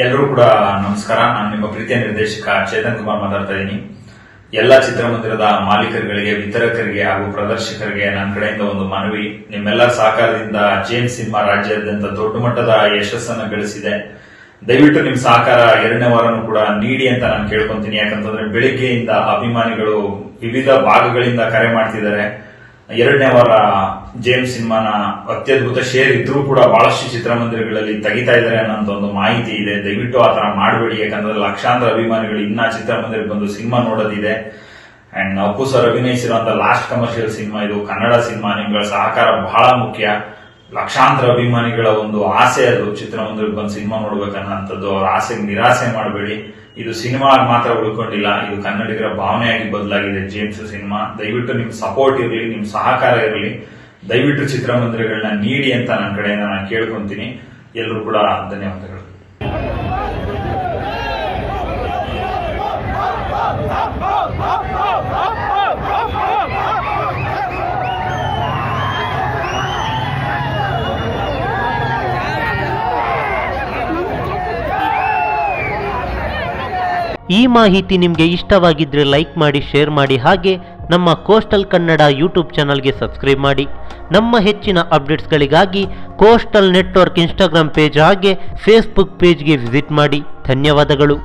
ಎಲ್ಲರೂ ಕೂಡ ನಮಸ್ಕಾರ. ನಾನು ನಿಮ್ಮ ಪ್ರೀತಿಯ ನಿರ್ದೇಶಕ ಚೇತನ್ ಕುಮಾರ್ ಮಾತಾಡ್ತಾ ಇದ್ದೀನಿ. ಎಲ್ಲ ಚಿತ್ರಮಂದಿರದ ಮಾಲೀಕರುಗಳಿಗೆ, ವಿತರಕರಿಗೆ ಹಾಗೂ ಪ್ರದರ್ಶಕರಿಗೆ ನನ್ನ ಕಡೆಯಿಂದ ಒಂದು ಮನವಿ. ನಿಮ್ಮೆಲ್ಲರ ಸಹಕಾರದಿಂದ ಜೇಮ್ಸ್ ಸಿನಿಮಾ ರಾಜ್ಯಾದ್ಯಂತ ದೊಡ್ಡ ಮಟ್ಟದ ಯಶಸ್ಸನ್ನು ಗಳಿಸಿದೆ. ದಯವಿಟ್ಟು ನಿಮ್ ಸಹಕಾರ ಎರಡನೇ ವಾರನೂ ಕೂಡ ನೀಡಿ ಅಂತ ನಾನು ಕೇಳ್ಕೊಂತೀನಿ. ಯಾಕಂತಂದ್ರೆ ಬೆಳಿಗ್ಗೆಯಿಂದ ಅಭಿಮಾನಿಗಳು ವಿವಿಧ ಭಾಗಗಳಿಂದ ಕರೆ ಮಾಡ್ತಿದ್ದಾರೆ. ಎರಡನೇ ವಾರ ಜೇಮ್ಸ್ ಸಿನಿಮಾನ ಅತ್ಯದ್ಭುತ ಶೇರ್ ಇದ್ರೂ ಕೂಡ ಬಹಳಷ್ಟು ಚಿತ್ರಮಂದಿರಗಳಲ್ಲಿ ತೆಗಿತಾ ಇದ್ದಾರೆ ಅನ್ನೋ ಒಂದು ಮಾಹಿತಿ ಇದೆ. ದಯವಿಟ್ಟು ಆ ತರ ಮಾಡಬೇಡಿ. ಯಾಕಂದ್ರೆ ಲಕ್ಷಾಂತರ ಅಭಿಮಾನಿಗಳು ಇನ್ನ ಚಿತ್ರಮಂದಿರಕ್ಕೆ ಬಂದು ಸಿನಿಮಾ ನೋಡೋದಿದೆ. ಅಂಡ್ ಅಪ್ಪು ಸರ್ ಅಭಿನಯಿಸಿರುವಂತಹ ಲಾಸ್ಟ್ ಕಮರ್ಷಿಯಲ್ ಸಿನಿಮಾ ಇದು, ಕನ್ನಡ ಸಿನಿಮಾ. ನಿಮ್ಗಳ ಸಹಕಾರ ಬಹಳ ಮುಖ್ಯ. ಲಕ್ಷಾಂತರ ಅಭಿಮಾನಿಗಳ ಒಂದು ಆಸೆ ಅದು, ಚಿತ್ರಮಂದಿರಕ್ಕೆ ಬಂದು ಸಿನಿಮಾ ನೋಡ್ಬೇಕನ್ನಂಥದ್ದು. ಅವ್ರ ಆಸೆಗೆ ನಿರಾಸೆ ಮಾಡಬೇಡಿ. ಇದು ಸಿನಿಮಾ ಮಾತ್ರ ಉಳ್ಕೊಂಡಿಲ್ಲ, ಇದು ಕನ್ನಡಿಗರ ಭಾವನೆಯಾಗಿ ಬದಲಾಗಿದೆ ಜೇಮ್ಸ್ ಸಿನಿಮಾ. ದಯವಿಟ್ಟು ನಿಮ್ ಸಪೋರ್ಟ್ ಇರಲಿ, ನಿಮ್ ಸಹಕಾರ ಇರಲಿ. ದಯವಿಟ್ಟು ಚಿತ್ರಮಂದಿರಗಳನ್ನ ನೀಡಿ ಅಂತ ನನ್ನ ಕಡೆಯಿಂದ ನಾನು ಕೇಳ್ಕೊಂತೀನಿ. ಎಲ್ಲರೂ ಕೂಡ ಧನ್ಯವಾದಗಳು. ಈ ಮಾಹಿತಿ ನಿಮಗೆ ಇಷ್ಟವಾಗಿದ್ದರೆ ಲೈಕ್ ಮಾಡಿ, ಶೇರ್ ಮಾಡಿ, ಹಾಗೆ ನಮ್ಮ ಕೋಸ್ಟಲ್ ಕನ್ನಡ ಯೂಟ್ಯೂಬ್ ಚಾನಲ್ಗೆ ಸಬ್ಸ್ಕ್ರೈಬ್ ಮಾಡಿ. ನಮ್ಮ ಹೆಚ್ಚಿನ ಅಪ್ಡೇಟ್ಸ್ಗಳಿಗಾಗಿ ಕೋಸ್ಟಲ್ ನೆಟ್ವರ್ಕ್ ಇನ್ಸ್ಟಾಗ್ರಾಮ್ ಪೇಜ್ ಹಾಗೆ ಫೇಸ್ಬುಕ್ ಪೇಜ್ಗೆ ವಿಸಿಟ್ ಮಾಡಿ. ಧನ್ಯವಾದಗಳು.